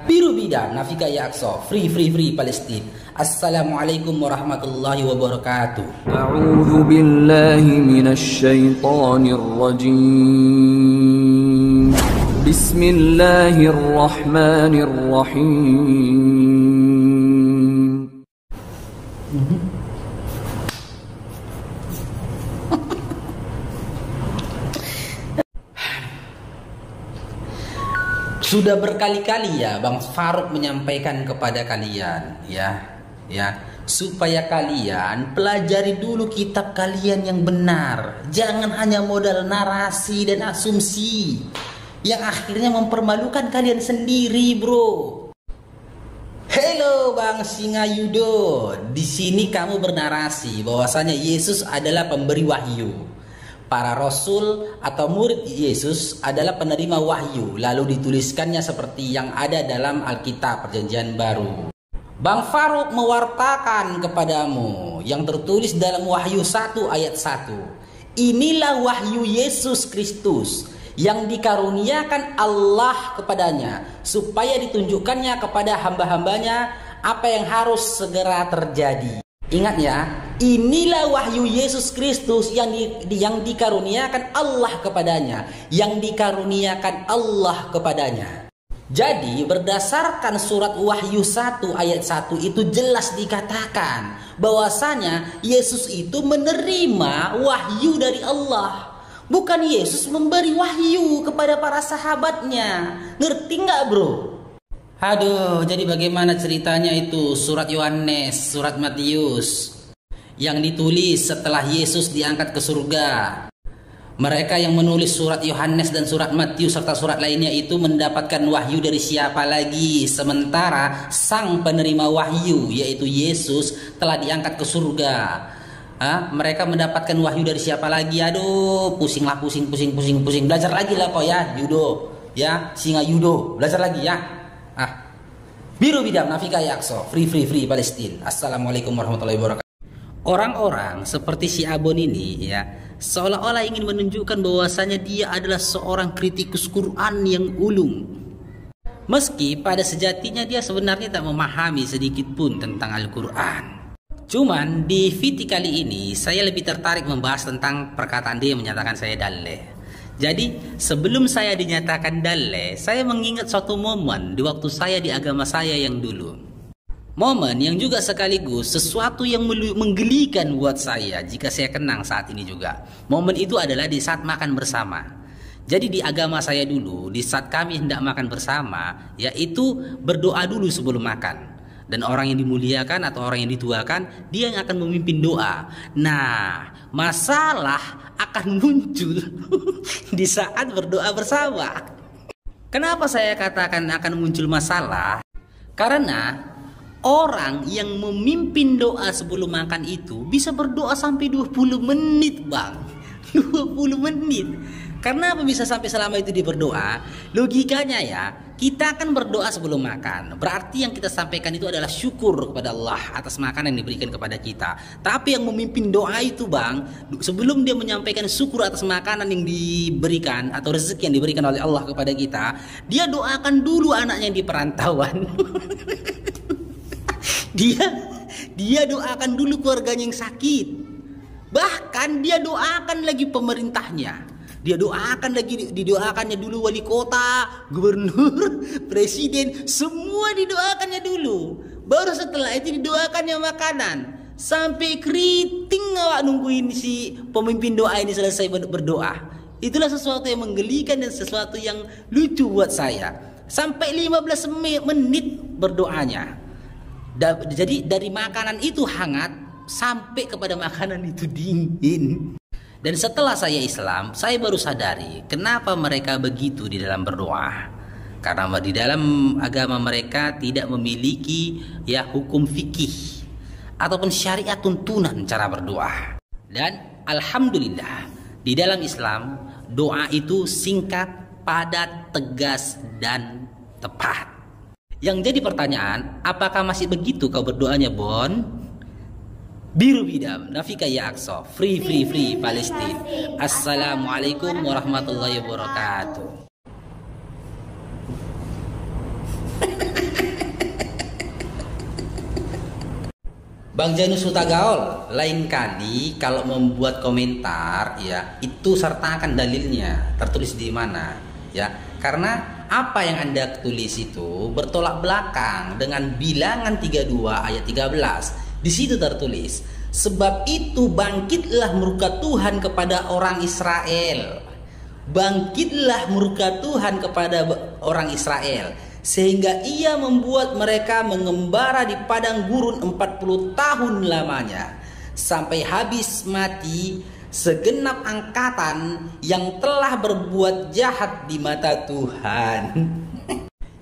Biru Bidang, Nafika Yakso, free Palestine. Assalamualaikum warahmatullahi wabarakatuh. A'udzu billahi minasy syaithanir rajim. Bismillahirrahmanirrahim. Sudah berkali-kali ya Bang Farouk menyampaikan kepada kalian ya supaya kalian pelajari dulu kitab kalian yang benar. Jangan hanya modal narasi dan asumsi yang akhirnya mempermalukan kalian sendiri, bro. Halo Bang Singa Yudo, di sini kamu bernarasi bahwasanya Yesus adalah pemberi wahyu. Para rasul atau murid Yesus adalah penerima wahyu, lalu dituliskannya seperti yang ada dalam Alkitab Perjanjian Baru. Bang Farouk mewartakan kepadamu yang tertulis dalam Wahyu 1 ayat 1. Inilah wahyu Yesus Kristus yang dikaruniakan Allah kepadanya, supaya ditunjukkannya kepada hamba-hambanya apa yang harus segera terjadi. Ingat ya, inilah wahyu Yesus Kristus yang dikaruniakan Allah kepadanya, yang dikaruniakan Allah kepadanya. Jadi berdasarkan surat Wahyu 1 ayat 1 itu jelas dikatakan bahwasanya Yesus itu menerima wahyu dari Allah. Bukan Yesus memberi wahyu kepada para sahabatnya. Ngerti nggak, bro? Aduh, jadi bagaimana ceritanya itu surat Yohanes, surat Matius yang ditulis setelah Yesus diangkat ke surga. Mereka yang menulis surat Yohanes dan surat Matius serta surat lainnya itu mendapatkan wahyu dari siapa lagi? Sementara sang penerima wahyu yaitu Yesus telah diangkat ke surga. Mereka mendapatkan wahyu dari siapa lagi? Aduh, pusing. Belajar lagi lah kok ya, Yudo. Ya, Singa Yudo. Belajar lagi ya. Biru Bidang, Nafika Yakso, free Palestine. Assalamualaikum warahmatullahi wabarakatuh. Orang-orang seperti si Abon ini ya, seolah-olah ingin menunjukkan bahwasanya dia adalah seorang kritikus Quran yang ulung. Meski pada sejatinya dia sebenarnya tak memahami sedikit pun tentang Al-Quran. Cuman di video kali ini saya lebih tertarik membahas tentang perkataan dia yang menyatakan saya daleh. Jadi sebelum saya dinyatakan daleh, saya mengingat suatu momen di waktu saya di agama saya yang dulu. Momen yang juga sekaligus sesuatu yang menggelikan buat saya jika saya kenang saat ini juga. Momen itu adalah di saat makan bersama. Jadi di agama saya dulu, di saat kami hendak makan bersama, yaitu berdoa dulu sebelum makan. Dan orang yang dimuliakan atau orang yang dituakan, dia yang akan memimpin doa. Nah, masalah akan muncul di saat berdoa bersama. Kenapa saya katakan akan muncul masalah? Karena orang yang memimpin doa sebelum makan itu bisa berdoa sampai 20 menit, Bang. 20 menit. Karena apa bisa sampai selama itu dia berdoa? Logikanya ya, kita akan berdoa sebelum makan. Berarti yang kita sampaikan itu adalah syukur kepada Allah atas makanan yang diberikan kepada kita. Tapi yang memimpin doa itu, Bang, sebelum dia menyampaikan syukur atas makanan yang diberikan atau rezeki yang diberikan oleh Allah kepada kita, dia doakan dulu anaknya yang di perantauan. Dia doakan dulu keluarganya yang sakit. Bahkan dia doakan lagi pemerintahnya. Dia doakan lagi, didoakannya dulu wali kota, gubernur, presiden, semua didoakannya dulu. Baru setelah itu didoakannya makanan. Sampai keriting awak nungguin si pemimpin doa ini selesai berdoa. Itulah sesuatu yang menggelikan dan sesuatu yang lucu buat saya. Sampai 15 menit berdoanya. Jadi dari makanan itu hangat sampai kepada makanan itu dingin. Dan setelah saya Islam, saya baru sadari kenapa mereka begitu di dalam berdoa. Karena di dalam agama mereka tidak memiliki hukum fikih ataupun syariat tuntunan cara berdoa. Dan alhamdulillah di dalam Islam doa itu singkat, padat, tegas dan tepat. Yang jadi pertanyaan, apakah masih begitu kau berdoanya, Bon? Biru Bidang, Nafika Yakso, free Palestine. Assalamualaikum warahmatullahi wabarakatuh. Bang Janus Hutagaol, lain kali kalau membuat komentar ya itu sertakan dalilnya, tertulis di mana ya. Karena apa yang Anda tulis itu bertolak belakang dengan Bilangan 32 ayat 13. Di situ tertulis, sebab itu bangkitlah murka Tuhan kepada orang Israel. Bangkitlah murka Tuhan kepada orang Israel, sehingga ia membuat mereka mengembara di padang gurun 40 tahun lamanya, sampai habis mati segenap angkatan yang telah berbuat jahat di mata Tuhan.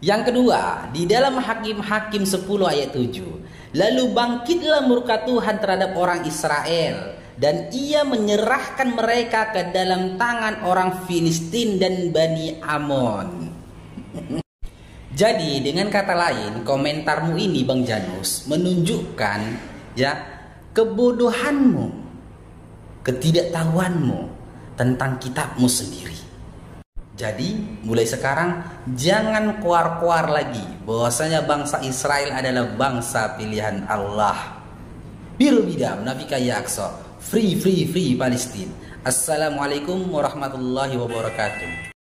Yang kedua, di dalam Hakim-Hakim 10 ayat 7, lalu bangkitlah murka Tuhan terhadap orang Israel, dan ia menyerahkan mereka ke dalam tangan orang Filistin dan Bani Amon. Jadi dengan kata lain, komentarmu ini Bang Janus menunjukkan ya kebodohanmu, ketidaktahuanmu tentang kitabmu sendiri. Jadi mulai sekarang jangan kuar-kuar lagi bahwasanya bangsa Israel adalah bangsa pilihan Allah. Biru bidam nafika ya aqsa, free Palestina. Assalamualaikum warahmatullahi wabarakatuh.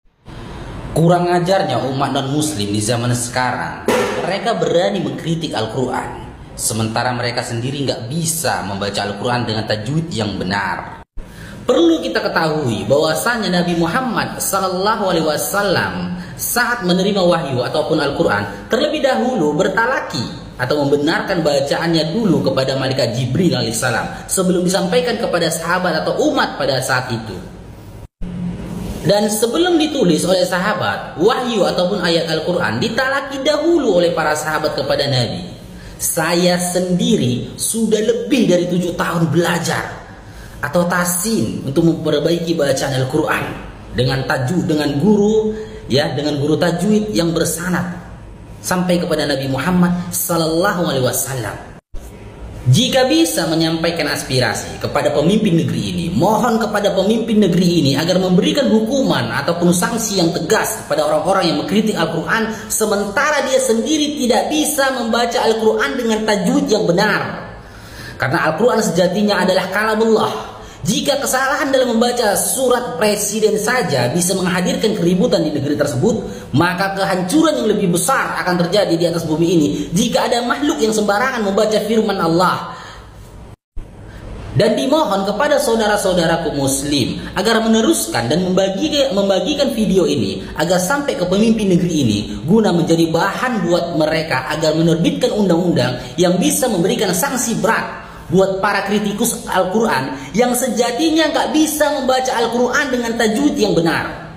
Kurang ajarnya umat non-muslim di zaman sekarang. Mereka berani mengkritik Al-Quran, sementara mereka sendiri nggak bisa membaca Al-Quran dengan tajwid yang benar. Perlu kita ketahui bahwasanya Nabi Muhammad SAW saat menerima wahyu ataupun Al-Quran terlebih dahulu bertalaki atau membenarkan bacaannya dulu kepada malaikat Jibril alaihissalam sebelum disampaikan kepada sahabat atau umat pada saat itu. Dan sebelum ditulis oleh sahabat, wahyu ataupun ayat Al-Quran ditalaki dahulu oleh para sahabat kepada Nabi. Saya sendiri sudah lebih dari 7 tahun belajar atau tahsin untuk memperbaiki bacaan Al-Quran dengan tajwid, dengan guru tajwid yang bersanad sampai kepada Nabi Muhammad SAW. Jika bisa menyampaikan aspirasi kepada pemimpin negeri ini, mohon kepada pemimpin negeri ini agar memberikan hukuman ataupun sanksi yang tegas kepada orang-orang yang mengkritik Al-Quran sementara dia sendiri tidak bisa membaca Al-Quran dengan tajwid yang benar. Karena Al-Quran sejatinya adalah kalamullah. Jika kesalahan dalam membaca surat presiden saja bisa menghadirkan keributan di negeri tersebut, maka kehancuran yang lebih besar akan terjadi di atas bumi ini jika ada makhluk yang sembarangan membaca firman Allah. Dan dimohon kepada saudara-saudaraku muslim agar meneruskan dan membagikan video ini agar sampai ke pemimpin negeri ini guna menjadi bahan buat mereka agar menerbitkan undang-undang yang bisa memberikan sanksi berat buat para kritikus Al-Quran yang sejatinya nggak bisa membaca Al-Quran dengan tajwid yang benar.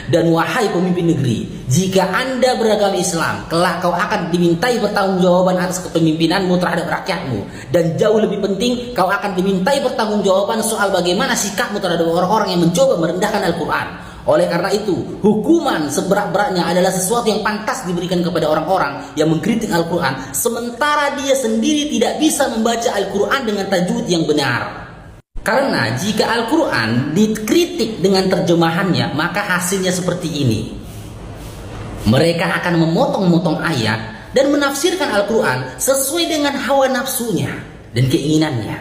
Dan wahai pemimpin negeri, jika Anda beragama Islam, kelak kau akan dimintai pertanggungjawaban atas kepemimpinanmu terhadap rakyatmu. Dan jauh lebih penting, kau akan dimintai pertanggungjawaban soal bagaimana sikapmu terhadap orang-orang yang mencoba merendahkan Al-Quran. Oleh karena itu, hukuman seberat-beratnya adalah sesuatu yang pantas diberikan kepada orang-orang yang mengkritik Al-Quran sementara dia sendiri tidak bisa membaca Al-Quran dengan tajwid yang benar. Karena jika Al-Quran dikritik dengan terjemahannya, maka hasilnya seperti ini. Mereka akan memotong-motong ayat dan menafsirkan Al-Quran sesuai dengan hawa nafsunya dan keinginannya.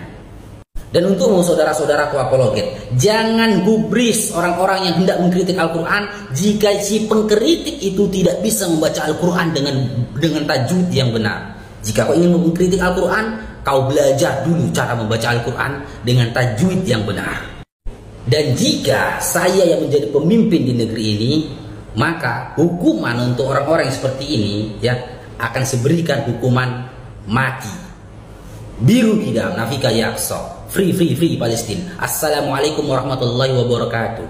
Dan untukmu saudara-saudaraku apologet, jangan gubris orang-orang yang hendak mengkritik Al-Quran jika si pengkritik itu tidak bisa membaca Al-Quran dengan tajwid yang benar. Jika kau ingin mengkritik Al-Quran, kau belajar dulu cara membaca Al-Quran dengan tajwid yang benar. Dan jika saya yang menjadi pemimpin di negeri ini, maka hukuman untuk orang-orang yang seperti ini ya akan diberikan hukuman mati. Biru bidam nafika ya aqsa, free Palestina. Assalamualaikum warahmatullahi wabarakatuh.